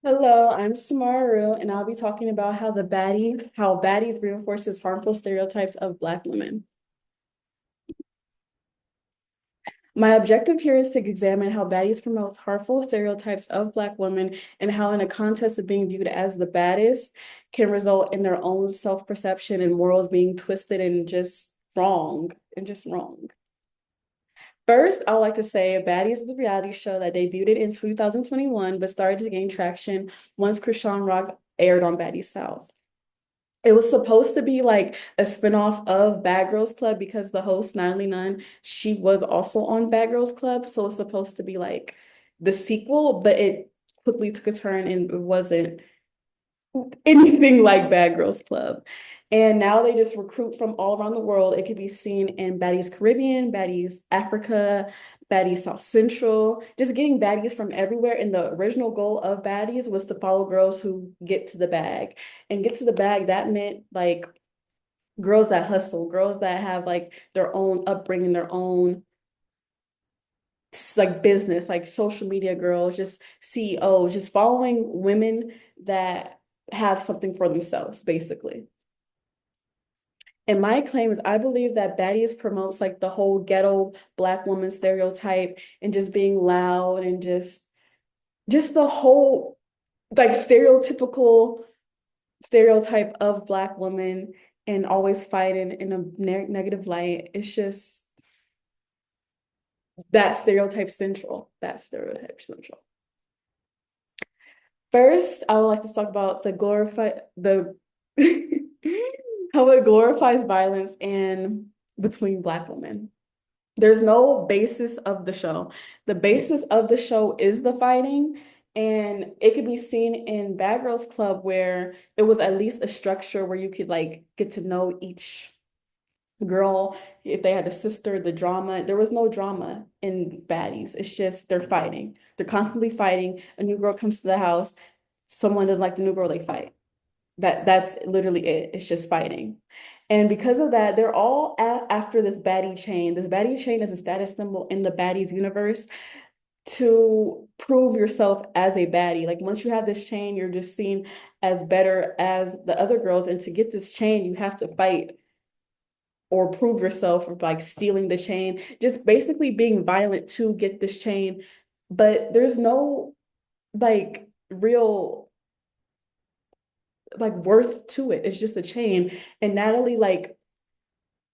Hello, I'm Samaru, and I'll be talking about how baddies reinforces harmful stereotypes of Black women. My objective here is to examine how baddies promotes harmful stereotypes of Black women and how, in a contest of being viewed as the baddest, can result in their own self-perception and morals being twisted and just wrong. First, I would like to say Baddies is a reality show that debuted in 2021 but started to gain traction once Krishan Rock aired on Baddies South. It was supposed to be like a spinoff of Bad Girls Club because the host, Natalie Nunn, she was also on Bad Girls Club. So it was supposed to be like the sequel, but it quickly took a turn and it wasn't anything like Bad Girls Club. And now they just recruit from all around the world. It could be seen in Baddies Caribbean, Baddies Africa, Baddies South Central, just getting baddies from everywhere. And the original goal of Baddies was to follow girls who get to the bag. And get to the bag, that meant like girls that hustle, girls that have like their own upbringing, their own like business, like social media girls, just CEOs, just following women that have something for themselves, basically. And my claim is I believe that Baddies promotes like the whole ghetto Black woman stereotype and just being loud and just the whole like stereotypical stereotype of Black women and always fighting in a negative light. It's just that stereotype central. That stereotype central. First, I would like to talk about the how it glorifies violence and between Black women. There's no basis of the show. The basis of the show is the fighting, and it could be seen in Bad Girls Club where it was at least a structure where you could like get to know each girl, if they had a sister, the drama. There was no drama in Baddies. It's just they're fighting. They're constantly fighting. A new girl comes to the house, someone doesn't like the new girl, they fight. That's literally it. It's just fighting. And because of that, they're all after this baddie chain. This baddie chain is a status symbol in the baddies universe to prove yourself as a baddie. Like once you have this chain, you're just seen as better as the other girls. And to get this chain, you have to fight or prove yourself or like stealing the chain, just basically being violent to get this chain. But there's no like real like worth to it. It's just a chain. And Natalie like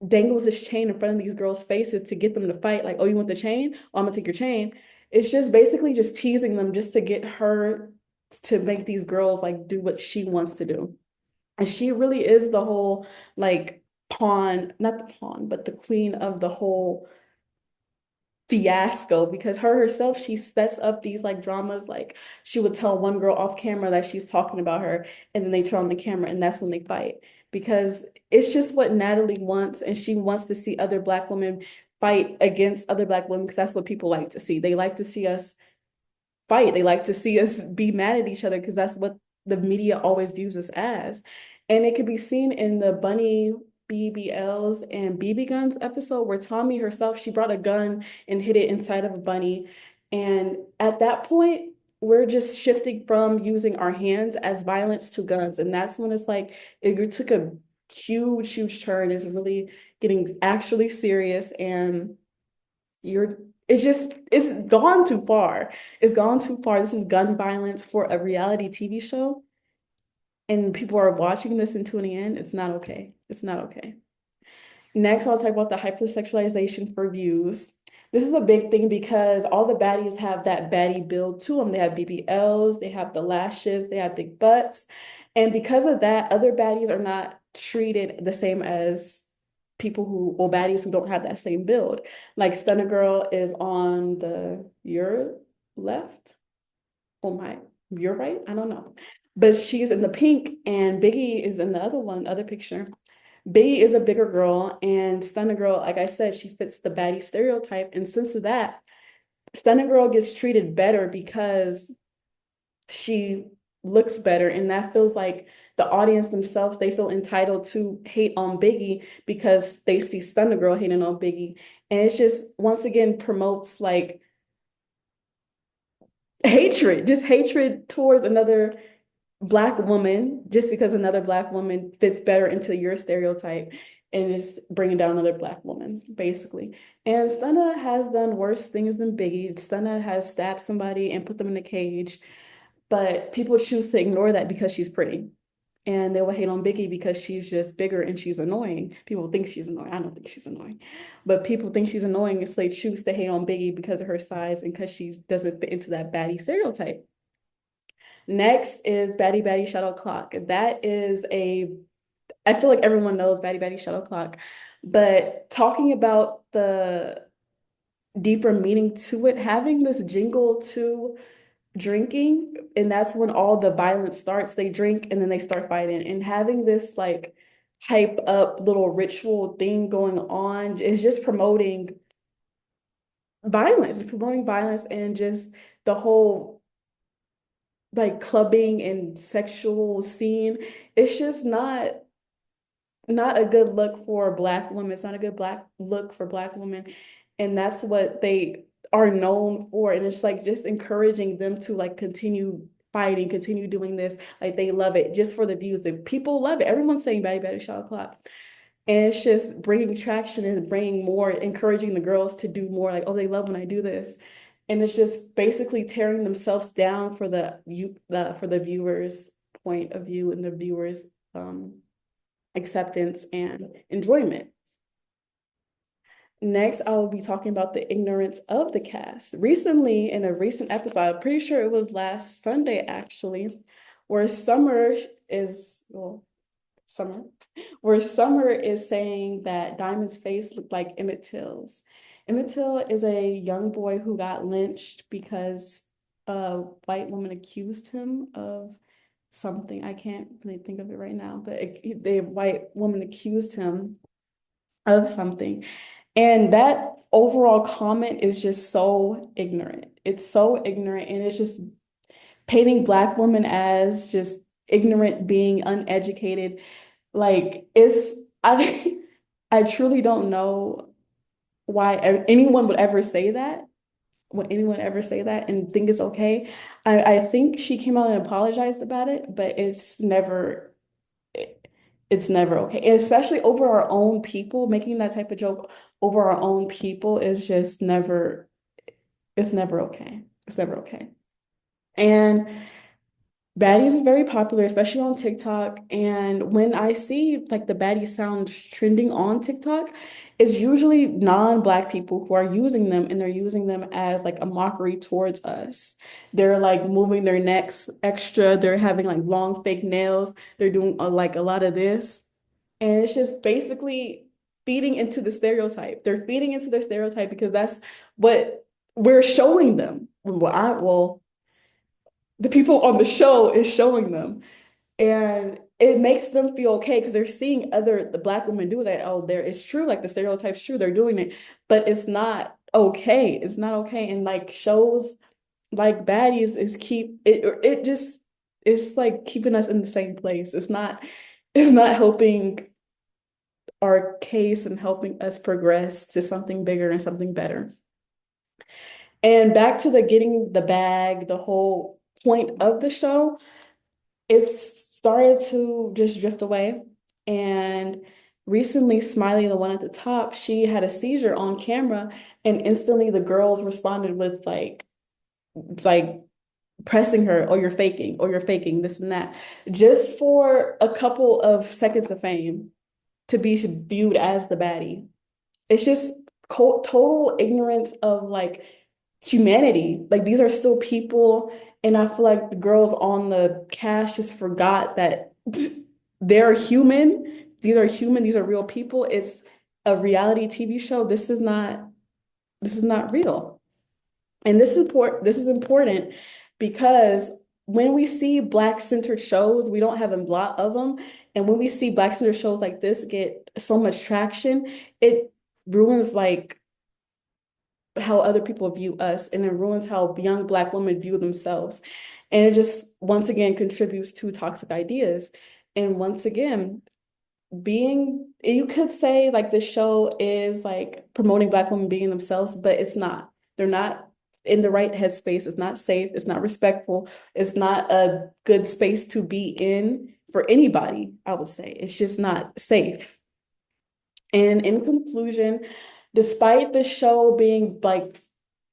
dangles this chain in front of these girls' faces to get them to fight. Like, oh, you want the chain? Oh, I'm gonna take your chain. It's just basically just teasing them just to get her to make these girls like do what she wants to do. And she really is the whole like pawn, not the pawn, but the queen of the whole fiasco because her herself she sets up these like dramas like she would tell one girl off camera that she's talking about her and then they turn on the camera and that's when they fight because it's just what Natalie wants and she wants to see other Black women fight against other Black women because that's what people like to see. They like to see us fight. They like to see us be mad at each other because that's what the media always views us as. And it could be seen in the Bunny BBLs and BB guns episode where Tommy herself, she brought a gun and hid it inside of a bunny. And at that point, we're just shifting from using our hands as violence to guns. And that's when it's like it took a huge turn. It's really getting actually serious and you're it's gone too far. It's gone too far. This is gun violence for a reality TV show, and people are watching this and tuning in. It's not okay. It's not okay. Next, I'll talk about the hypersexualization for views. This is a big thing because all the baddies have that baddie build to them. They have BBLs, they have the lashes, they have big butts. And because of that, other baddies are not treated the same as people who, or baddies who don't have that same build. Like Stunner Girl is on your left, or your right, I don't know. But she's in the pink and Biggie is in the other one, other picture. Biggie is a bigger girl and Stunner Girl, like I said, she fits the baddie stereotype. And since of that, Stunner Girl gets treated better because she looks better. And that feels like the audience themselves, they feel entitled to hate on Biggie because they see Stunner Girl hating on Biggie. And it's just, once again, promotes like hatred, just hatred towards another Black woman, just because another Black woman fits better into your stereotype, and just bringing down another Black woman, basically. And Stunna has done worse things than Biggie. Stunna has stabbed somebody and put them in a cage, but people choose to ignore that because she's pretty. And they will hate on Biggie because she's just bigger and she's annoying. People think she's annoying. I don't think she's annoying, but people think she's annoying, so they choose to hate on Biggie because of her size and because she doesn't fit into that baddie stereotype. Next is Batty Batty Shuttle Clock. That is I feel like everyone knows Batty Batty Shuttle Clock, but talking about the deeper meaning to it, having this jingle to drinking, and that's when all the violence starts. They drink and then they start fighting, and having this like hype up little ritual thing going on is just promoting violence. It's promoting violence and just the whole like clubbing and sexual scene. It's just not a good look for Black women. It's not a good Black look for Black women. And that's what they are known for. And it's like just encouraging them to like continue fighting, continue doing this. Like they love it just for the views. The people love it. Everyone's saying Batty Batty Shot O'Clock. And it's just bringing traction and bringing more, encouraging the girls to do more. Like, oh, they love when I do this. And it's just basically tearing themselves down for the viewers' point of view and the viewers' acceptance and enjoyment. Next, I will be talking about the ignorance of the cast. Recently, in a recent episode, I'm pretty sure it was last Sunday actually, where Summer, where Summer is saying that Diamond's face looked like Emmett Till's. Emmett Till is a young boy who got lynched because a white woman accused him of something. I can't really think of it right now, but the white woman accused him of something. And that overall comment is just so ignorant. It's so ignorant, and it's just painting Black women as just ignorant, being uneducated. Like it's I I truly don't know why anyone would ever say that. Would anyone ever say that and think it's okay? I think she came out and apologized about it, but it's never okay. And especially over our own people, making that type of joke over our own people is just never, it's never okay. It's never okay. And baddies is very popular, especially on TikTok. And when I see like the baddie sounds trending on TikTok, it's usually non-Black people who are using them, and they're using them as like a mockery towards us. They're like moving their necks extra. They're having like long fake nails. They're doing like a lot of this. And it's just basically feeding into the stereotype. They're feeding into their stereotype because that's what we're showing them. Well, the people on the show is showing them. And it makes them feel okay because they're seeing the Black women do that. Oh, it's true, like the stereotype's true, they're doing it, but it's not okay. It's not okay. And like shows like baddies is keep it just it's like keeping us in the same place. It's not helping our case and helping us progress to something bigger and something better. And back to the getting the bag, the whole point of the show, it's started to just drift away. And recently, Smiley, the one at the top, she had a seizure on camera, and instantly the girls responded with like pressing her, or you're faking this and that, just for a couple of seconds of fame to be viewed as the baddie. It's just total ignorance of like humanity. Like these are still people, and I feel like the girls on the cast just forgot that they're human. These are human. These are real people. It's a reality TV show. This is not real. And this is important because when we see Black centered shows, we don't have a lot of them. And when we see Black centered shows like this get so much traction, it ruins like how other people view us, and it ruins how young Black women view themselves. And it just once again contributes to toxic ideas. And once again, you could say like the show is like promoting Black women being themselves, but it's not. They're not in the right headspace. It's not safe. It's not respectful. It's not a good space to be in for anybody, I would say. It's just not safe. And in conclusion, despite the show being like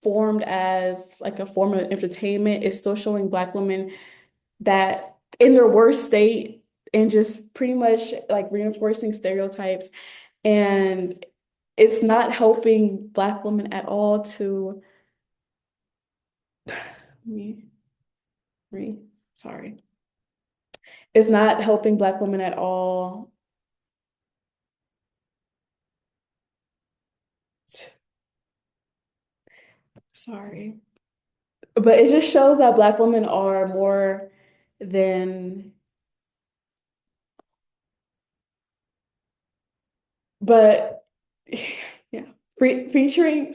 formed as like a form of entertainment, it's still showing Black women that in their worst state and just pretty much like reinforcing stereotypes. And it's not helping Black women at all to me, me, sorry. It's not helping Black women at all. Sorry. But it just shows that Black women are more than, but yeah, featuring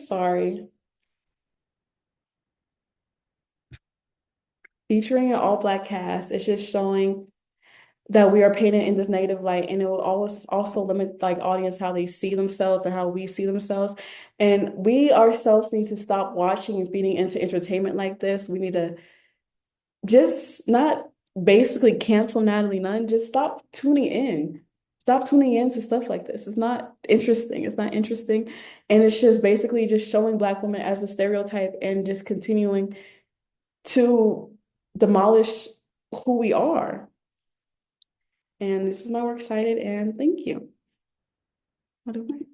an all Black cast, it's just showing that we are painted in this negative light, and it will always also limit like audience how they see themselves and how we see themselves. And we ourselves need to stop watching and feeding into entertainment like this. We need to just not basically cancel Natalie Nunn, just stop tuning in. Stop tuning in to stuff like this. It's not interesting. It's not interesting. And it's just basically just showing Black women as the stereotype and just continuing to demolish who we are. And this is my works cited, and thank you. What do I?